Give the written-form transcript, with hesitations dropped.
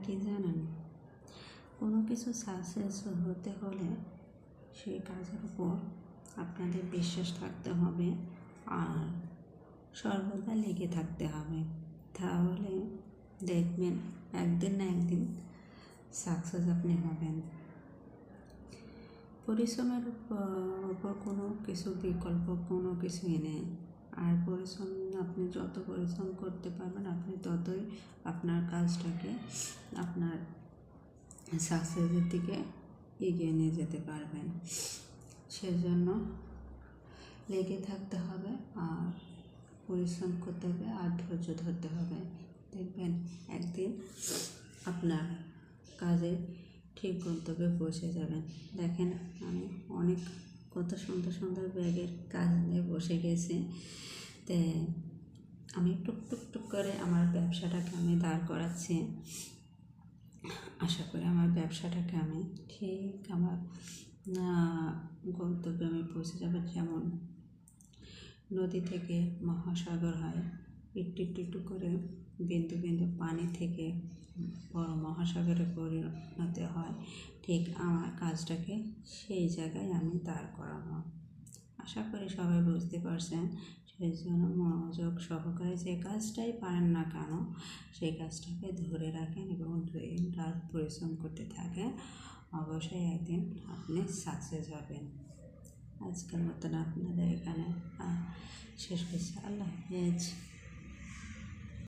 কি জানেন, কোনো কিছু সাকসেস হতে হলে সেই কাজের উপর আপনাদের বিশ্বাস থাকতে হবে আর সর্বদা লেগে থাকতে হবে। তাহলে দেখবেন একদিন না একদিন সাকসেস আপনি হবেন। পরিশ্রমের উপর কোনো কিছু বিকল্প কোনো কিছুই নেই। আর পরিশ্রম আপনি যত পরিশ্রম করতে পারবেন আপনি ততই আপনার কাজটাকে আপনার সাকসেসের দিকে এগিয়ে নিয়ে যেতে পারবেন। সেজন্য লেগে থাকতে হবে আর পরিশ্রম করতে হবে আর ধৈর্য ধরতে হবে। দেখবেন একদিন আপনার কাজে ঠিক গন্তব্যে পৌঁছে যাবেন। দেখেন আমি অনেক কত সুন্দর সুন্দর ব্যাগের কাজ নিয়ে বসে গেছি। তে আমি টুক করে আমার ব্যবসাটাকে আমি দাঁড় করাচ্ছি। আশা করি আমার ব্যবসাটাকে আমি ঠিক আমার গন্তব্যে আমি পৌঁছে যাব। যেমন নদী থেকে মহাসাগর হয়, একটু একটু করে বিন্দু বিন্দু পানি থেকে বড় মহাসাগরে পরিণত হয়, ঠিক আমার কাজটাকে সেই জায়গায় আমি দাঁড় করাবো। আশা করি সবাই বুঝতে পারছেন। সেই জন্য মনোযোগ সহকারে যে কাজটাই পারেন না কেন সেই কাজটাকে ধরে রাখেন এবং দিন রাত পরিশ্রম করতে থাকেন। অবশ্যই একদিন আপনি সাকসেস হবেন। আজকের মতন আপনাদের এখানে শেষ করছি। আল্লাহ হাফেজ।